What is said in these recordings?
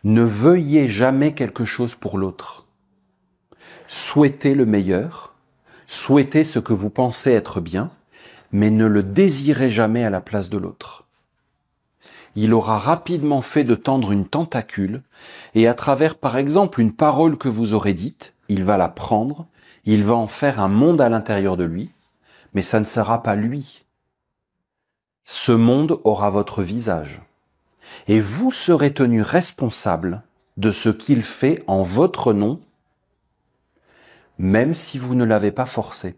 Ne veuillez jamais quelque chose pour l'autre. Souhaitez le meilleur, souhaitez ce que vous pensez être bien, mais ne le désirez jamais à la place de l'autre. Il aura rapidement fait de tendre une tentacule, et à travers par exemple une parole que vous aurez dite, il va la prendre, il va en faire un monde à l'intérieur de lui, mais ça ne sera pas lui. Ce monde aura votre visage, et vous serez tenu responsable de ce qu'il fait en votre nom, même si vous ne l'avez pas forcé.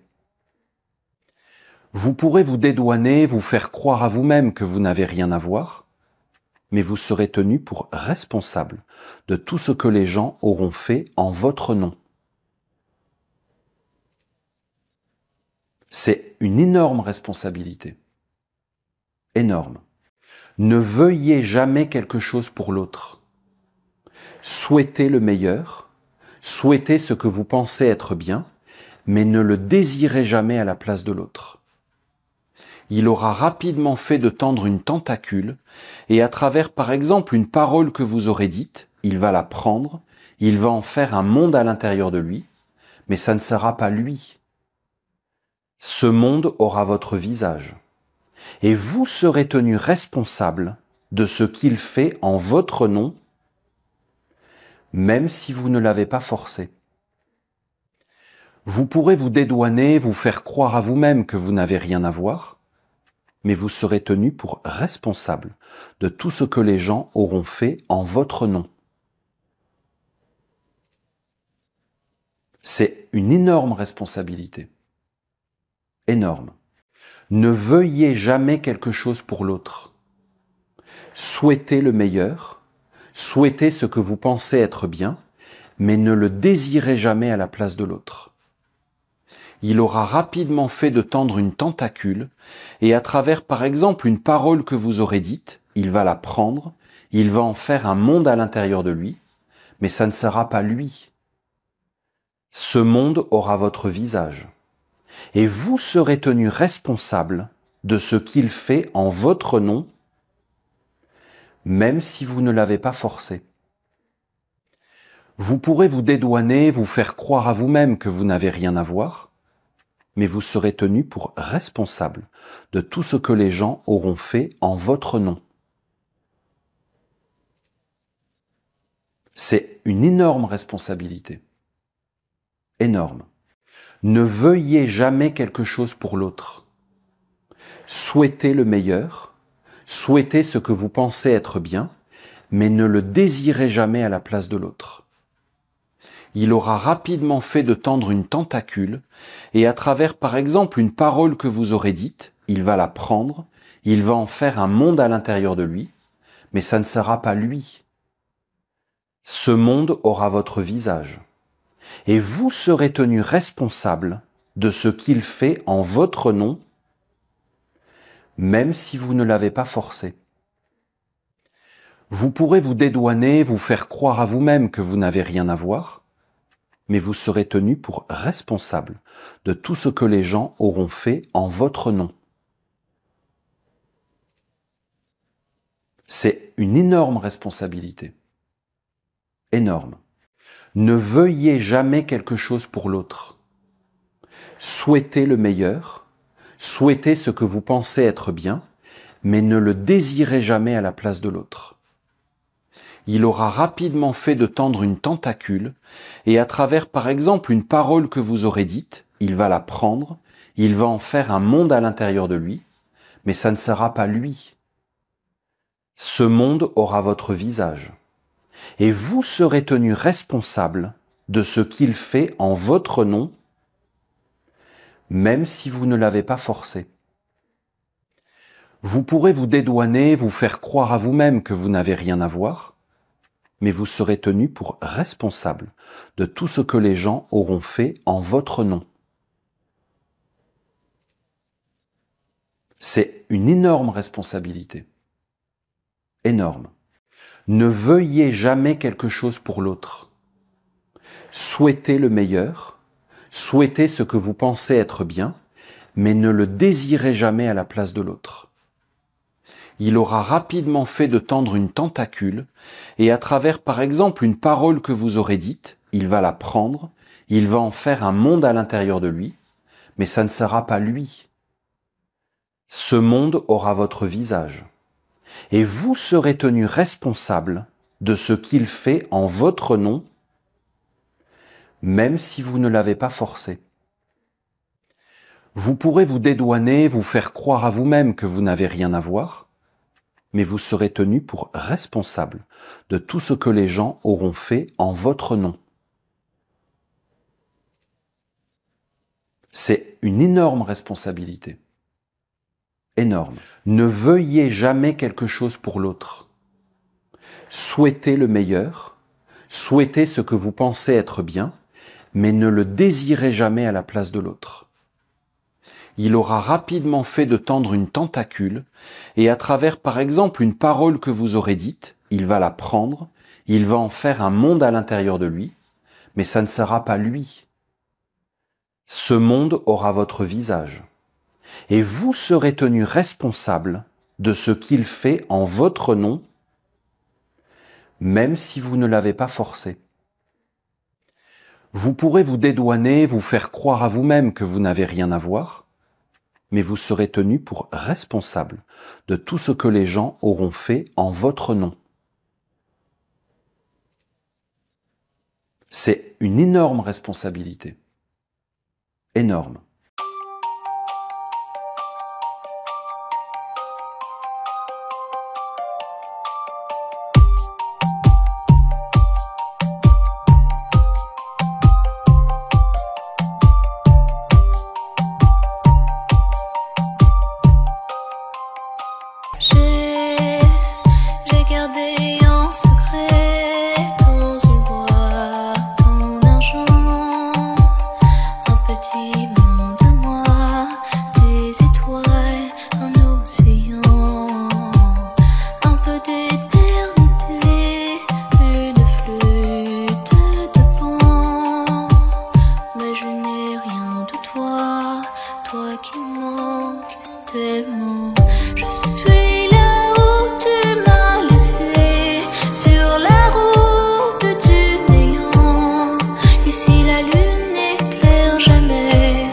Vous pourrez vous dédouaner, vous faire croire à vous-même que vous n'avez rien à voir, mais vous serez tenu pour responsable de tout ce que les gens auront fait en votre nom. C'est une énorme responsabilité. Énorme. Ne veuillez jamais quelque chose pour l'autre. Souhaitez le meilleur, souhaitez ce que vous pensez être bien, mais ne le désirez jamais à la place de l'autre. Il aura rapidement fait de tendre une tentacule, et à travers par exemple une parole que vous aurez dite, il va la prendre, il va en faire un monde à l'intérieur de lui, mais ça ne sera pas lui. Ce monde aura votre visage, et vous serez tenu responsable de ce qu'il fait en votre nom, même si vous ne l'avez pas forcé. Vous pourrez vous dédouaner, vous faire croire à vous-même que vous n'avez rien à voir, mais vous serez tenu pour responsable de tout ce que les gens auront fait en votre nom. C'est une énorme responsabilité. Énorme. Ne veuillez jamais quelque chose pour l'autre. Souhaitez le meilleur, souhaitez ce que vous pensez être bien, mais ne le désirez jamais à la place de l'autre. Il aura rapidement fait de tendre une tentacule, et à travers par exemple une parole que vous aurez dite, il va la prendre, il va en faire un monde à l'intérieur de lui, mais ça ne sera pas lui. Ce monde aura votre visage, et vous serez tenu responsable de ce qu'il fait en votre nom, même si vous ne l'avez pas forcé. Vous pourrez vous dédouaner, vous faire croire à vous-même que vous n'avez rien à voir, mais vous serez tenu pour responsable de tout ce que les gens auront fait en votre nom. C'est une énorme responsabilité. Énorme. Ne veuillez jamais quelque chose pour l'autre. Souhaitez le meilleur, souhaitez ce que vous pensez être bien, mais ne le désirez jamais à la place de l'autre. Il aura rapidement fait de tendre une tentacule, et à travers par exemple une parole que vous aurez dite, il va la prendre, il va en faire un monde à l'intérieur de lui, mais ça ne sera pas lui. Ce monde aura votre visage, et vous serez tenu responsable de ce qu'il fait en votre nom, même si vous ne l'avez pas forcé. Vous pourrez vous dédouaner, vous faire croire à vous-même que vous n'avez rien à voir, mais vous serez tenu pour responsable de tout ce que les gens auront fait en votre nom. C'est une énorme responsabilité. Énorme. Ne veuillez jamais quelque chose pour l'autre. Souhaitez le meilleur, souhaitez ce que vous pensez être bien, mais ne le désirez jamais à la place de l'autre. Il aura rapidement fait de tendre une tentacule, et à travers par exemple une parole que vous aurez dite, il va la prendre, il va en faire un monde à l'intérieur de lui, mais ça ne sera pas lui. Ce monde aura votre visage, et vous serez tenu responsable de ce qu'il fait en votre nom, même si vous ne l'avez pas forcé. Vous pourrez vous dédouaner, vous faire croire à vous-même que vous n'avez rien à voir, mais vous serez tenu pour responsable de tout ce que les gens auront fait en votre nom. C'est une énorme responsabilité. Énorme. Ne veuillez jamais quelque chose pour l'autre. Souhaitez le meilleur, souhaitez ce que vous pensez être bien, mais ne le désirez jamais à la place de l'autre. il aura rapidement fait de tendre une tentacule, et à travers, par exemple, une parole que vous aurez dite, il va la prendre, il va en faire un monde à l'intérieur de lui, mais ça ne sera pas lui. Ce monde aura votre visage. Et vous serez tenu responsable de ce qu'il fait en votre nom, même si vous ne l'avez pas forcé. Vous pourrez vous dédouaner, vous faire croire à vous-même que vous n'avez rien à voir, mais vous serez tenu pour responsable de tout ce que les gens auront fait en votre nom. C'est une énorme responsabilité. Énorme. Ne veuillez jamais quelque chose pour l'autre. Souhaitez le meilleur, souhaitez ce que vous pensez être bien, mais ne le désirez jamais à la place de l'autre. Il aura rapidement fait de tendre une tentacule, et à travers, par exemple, une parole que vous aurez dite, il va la prendre, il va en faire un monde à l'intérieur de lui, mais ça ne sera pas lui. Ce monde aura votre visage. Et vous serez tenu responsable de ce qu'il fait en votre nom, même si vous ne l'avez pas forcé. Vous pourrez vous dédouaner, vous faire croire à vous-même que vous n'avez rien à voir, mais vous serez tenu pour responsable de tout ce que les gens auront fait en votre nom. C'est une énorme responsabilité. Énorme. J'ai gardé en secret dans une boîte en argent un petit monde à moi, des étoiles, un océan, un peu d'éternité, une flûte de pan. Mais je n'ai rien de toi, toi qui manques tellement. Je suis là où tu m'as laissé, sur la route du néant. Ici la lune n'éclaire jamais,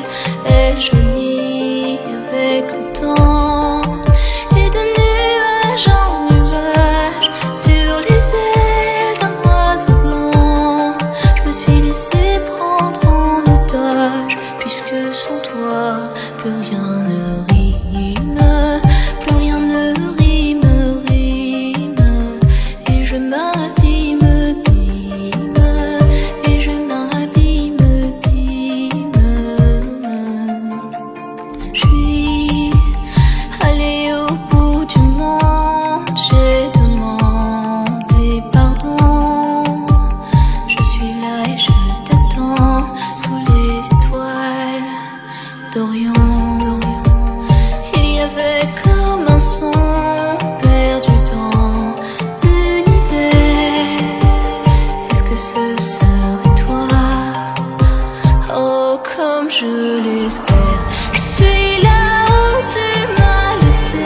elle jaunit avec le temps. Et de nuage en nuage, sur les ailes d'un oiseau blanc, je me suis laissé prendre en otage, puisque sans toi, plus rien ne rime. Il y avait comme un son perdu dans l'univers. Est-ce que ce serait toi? Oh, comme je l'espère. Je suis là où tu m'as laissé,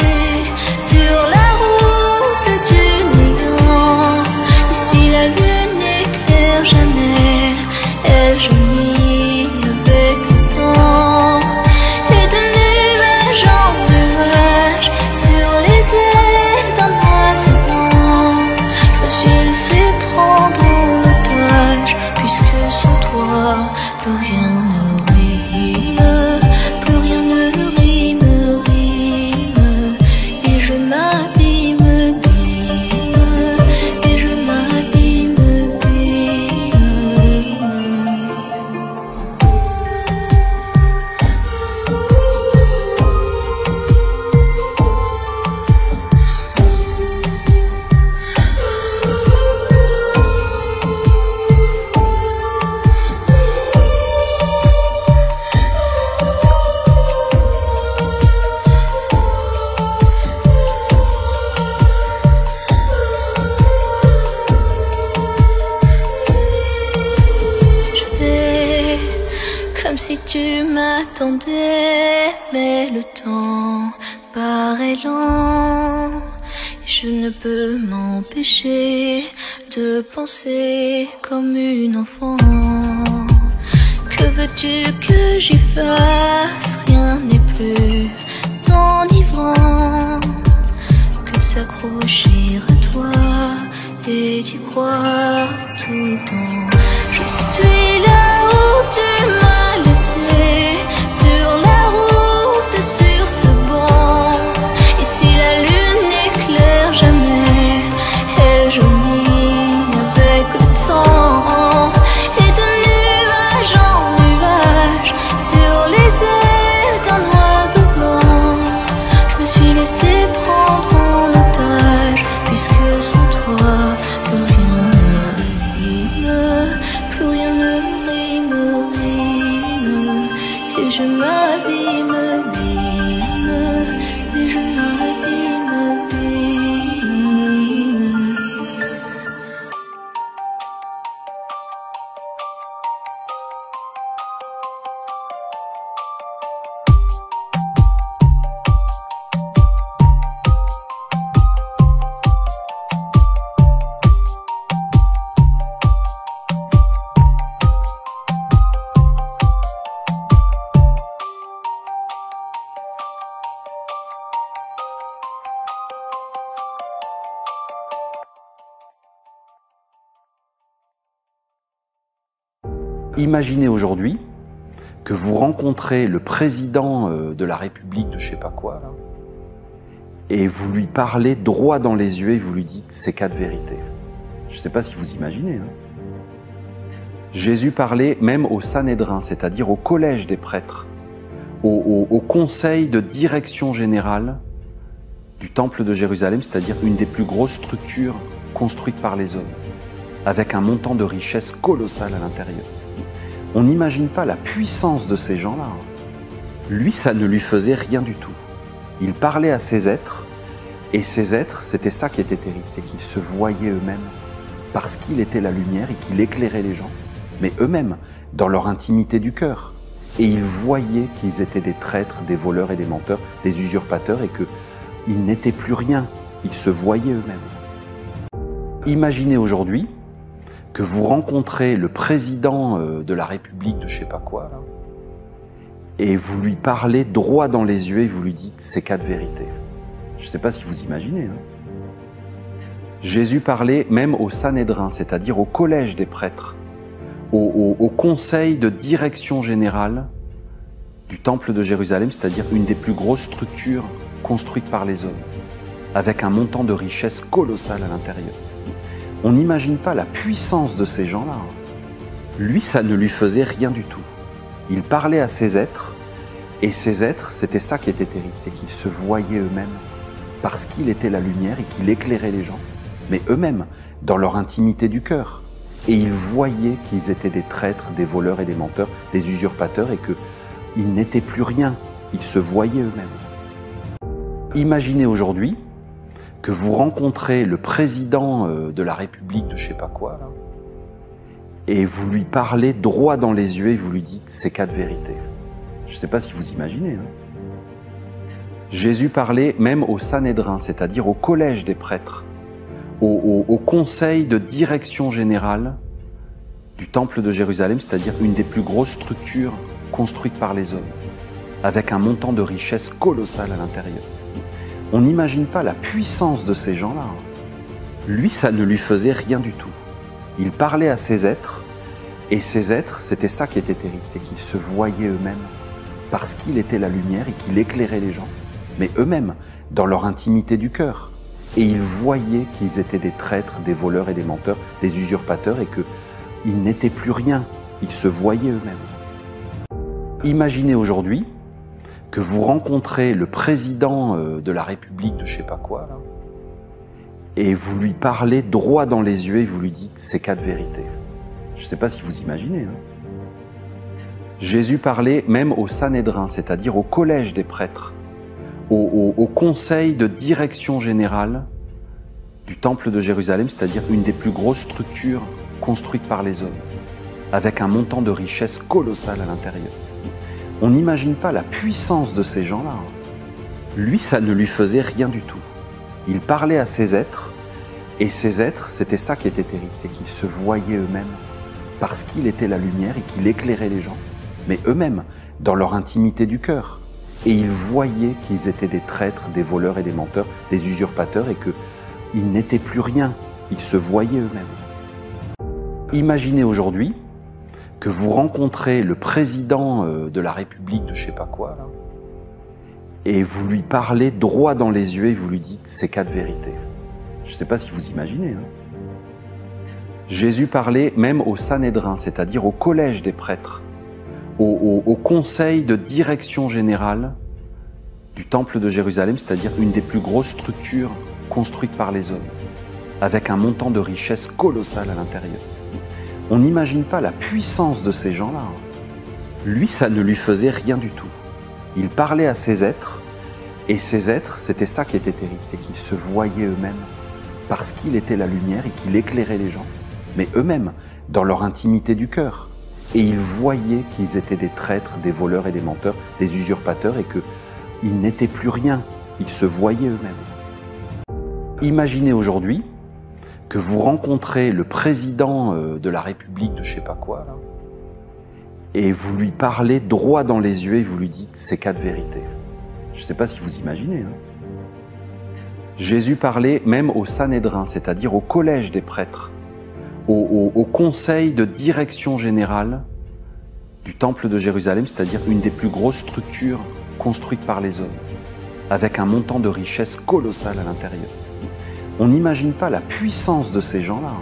sur la route du néant. Ici la lune n'éclaire jamais, elle jaunit avec le temps. Et de nuage en nuage, sur les ailes d'un oiseau blanc, je me suis laissé prendre en otage, puisque sans toi, plus rien ne rime, plus rien ne rime, rime. Et je m'abîme, bime, et je m'abîme, bime. Comme si tu m'attendais, mais le temps paraît lent. Je ne peux m'empêcher de penser comme une enfant. Que veux-tu que j'y fasse? Rien n'est plus enivrant que de s'accrocher à toi et d'y croire tout le temps. Je suis là où tu m'as laissé, sur la route, sur ce banc. Et si la lune n'éclaire jamais, elle jaunit avec le temps. Et de nuage en nuage, sur les ailes d'un oiseau blanc, je me suis laissé prendre en otage, puisque sans toi, plus rien ne rime, plus rien ne rime. Et je m'abîme, et je m'abîme. Imaginez aujourd'hui que vous rencontrez le président de la République de je sais pas quoi, là, et vous lui parlez droit dans les yeux et vous lui dites ces quatre vérités. Je ne sais pas si vous imaginez. Hein. Jésus parlait même au Sanhédrin, c'est-à-dire au collège des prêtres, au conseil de direction générale du temple de Jérusalem, c'est-à-dire une des plus grosses structures construites par les hommes, avec un montant de richesse colossal à l'intérieur. On n'imagine pas la puissance de ces gens-là. Lui, ça ne lui faisait rien du tout. Il parlait à ces êtres, et ces êtres, c'était ça qui était terrible, c'est qu'ils se voyaient eux-mêmes, parce qu'il était la lumière et qu'il éclairait les gens, mais eux-mêmes, dans leur intimité du cœur. Et ils voyaient qu'ils étaient des traîtres, des voleurs et des menteurs, des usurpateurs, et qu'ils n'étaient plus rien, ils se voyaient eux-mêmes. Imaginez aujourd'hui que vous rencontrez le président de la République de je sais pas quoi, là, et vous lui parlez droit dans les yeux et vous lui dites ces quatre vérités. Je ne sais pas si vous imaginez. Hein. Jésus parlait même au Sanhédrin, c'est-à-dire au collège des prêtres, au conseil de direction générale du temple de Jérusalem, c'est-à-dire une des plus grosses structures construites par les hommes, avec un montant de richesse colossal à l'intérieur. On n'imagine pas la puissance de ces gens-là. Lui, ça ne lui faisait rien du tout. Il parlait à ces êtres, et ces êtres, c'était ça qui était terrible, c'est qu'ils se voyaient eux-mêmes, parce qu'il était la lumière et qu'il éclairait les gens, mais eux-mêmes, dans leur intimité du cœur. Et ils voyaient qu'ils étaient des traîtres, des voleurs et des menteurs, des usurpateurs, et qu'ils n'étaient plus rien, ils se voyaient eux-mêmes. Imaginez aujourd'hui que vous rencontrez le président de la République de je sais pas quoi, là, et vous lui parlez droit dans les yeux et vous lui dites ces quatre vérités. Je ne sais pas si vous imaginez. Hein. Jésus parlait même au Sanhédrin, c'est-à-dire au collège des prêtres, au conseil de direction générale du temple de Jérusalem, c'est-à-dire une des plus grosses structures construites par les hommes, avec un montant de richesse colossal à l'intérieur. On n'imagine pas la puissance de ces gens-là. Lui, ça ne lui faisait rien du tout. Il parlait à ces êtres, et ces êtres, c'était ça qui était terrible, c'est qu'ils se voyaient eux-mêmes, parce qu'il était la lumière et qu'il éclairait les gens, mais eux-mêmes, dans leur intimité du cœur. Et ils voyaient qu'ils étaient des traîtres, des voleurs et des menteurs, des usurpateurs, et qu'ils n'étaient plus rien, ils se voyaient eux-mêmes. Imaginez aujourd'hui que vous rencontrez le président de la République de je sais pas quoi, là, et vous lui parlez droit dans les yeux et vous lui dites ces quatre vérités. Je ne sais pas si vous imaginez. Hein. Jésus parlait même au Sanhédrin, c'est-à-dire au collège des prêtres, au conseil de direction générale du temple de Jérusalem, c'est-à-dire une des plus grosses structures construites par les hommes, avec un montant de richesse colossal à l'intérieur. On n'imagine pas la puissance de ces gens-là. Lui, ça ne lui faisait rien du tout. Il parlait à ces êtres, et ces êtres, c'était ça qui était terrible, c'est qu'ils se voyaient eux-mêmes, parce qu'il était la lumière et qu'il éclairait les gens, mais eux-mêmes, dans leur intimité du cœur. Et ils voyaient qu'ils étaient des traîtres, des voleurs et des menteurs, des usurpateurs, et qu'ils n'étaient plus rien, ils se voyaient eux-mêmes. Imaginez aujourd'hui que vous rencontrez le président de la République de je sais pas quoi, là, et vous lui parlez droit dans les yeux et vous lui dites ces quatre vérités. Je ne sais pas si vous imaginez. Jésus parlait même au Sanhédrin, c'est-à-dire au collège des prêtres, au conseil de direction générale du temple de Jérusalem, c'est-à-dire une des plus grosses structures construites par les hommes, avec un montant de richesse colossal à l'intérieur. On n'imagine pas la puissance de ces gens-là. Lui, ça ne lui faisait rien du tout. Il parlait à ces êtres, et ces êtres, c'était ça qui était terrible, c'est qu'ils se voyaient eux-mêmes, parce qu'il était la lumière et qu'il éclairait les gens, mais eux-mêmes, dans leur intimité du cœur. Et ils voyaient qu'ils étaient des traîtres, des voleurs et des menteurs, des usurpateurs, et qu'ils n'étaient plus rien, ils se voyaient eux-mêmes. Imaginez aujourd'hui que vous rencontrez le président de la République de je sais pas quoi, là, et vous lui parlez droit dans les yeux et vous lui dites ces quatre vérités. Je ne sais pas si vous imaginez. Jésus parlait même au Sanhédrin, c'est-à-dire au collège des prêtres, au conseil de direction générale du temple de Jérusalem, c'est-à-dire une des plus grosses structures construites par les hommes, avec un montant de richesse colossal à l'intérieur. On n'imagine pas la puissance de ces gens-là.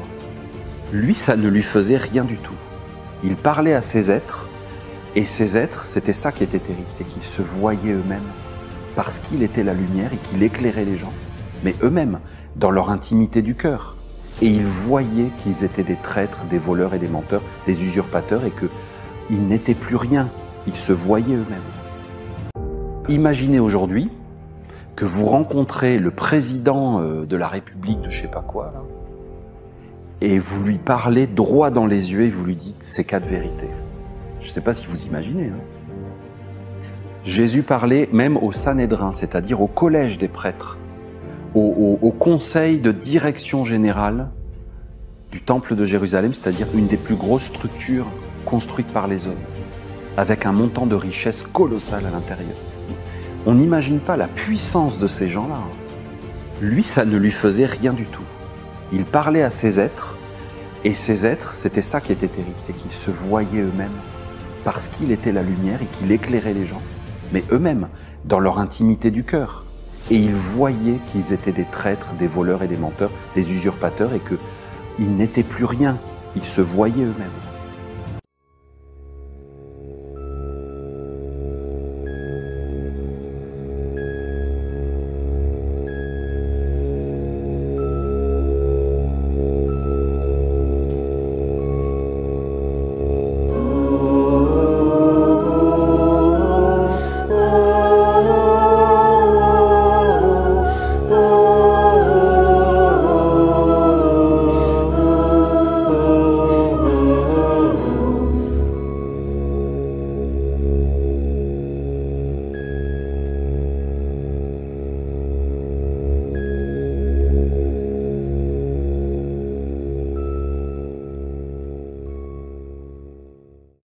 Lui, ça ne lui faisait rien du tout. Il parlait à ces êtres, et ces êtres, c'était ça qui était terrible, c'est qu'ils se voyaient eux-mêmes, parce qu'il était la lumière et qu'il éclairait les gens, mais eux-mêmes, dans leur intimité du cœur. Et ils voyaient qu'ils étaient des traîtres, des voleurs et des menteurs, des usurpateurs, et qu'ils n'étaient plus rien, ils se voyaient eux-mêmes. Imaginez aujourd'hui que vous rencontrez le président de la République de je sais pas quoi, là, et vous lui parlez droit dans les yeux et vous lui dites ces quatre vérités. Je ne sais pas si vous imaginez. Jésus parlait même au Sanhédrin, c'est-à-dire au collège des prêtres, au conseil de direction générale du temple de Jérusalem, c'est-à-dire une des plus grosses structures construites par les hommes, avec un montant de richesse colossal à l'intérieur. On n'imagine pas la puissance de ces gens-là. Lui, ça ne lui faisait rien du tout. Il parlait à ces êtres, et ces êtres, c'était ça qui était terrible, c'est qu'ils se voyaient eux-mêmes, parce qu'il était la lumière et qu'il éclairait les gens, mais eux-mêmes, dans leur intimité du cœur. Et ils voyaient qu'ils étaient des traîtres, des voleurs et des menteurs, des usurpateurs, et qu'ils n'étaient plus rien, ils se voyaient eux-mêmes.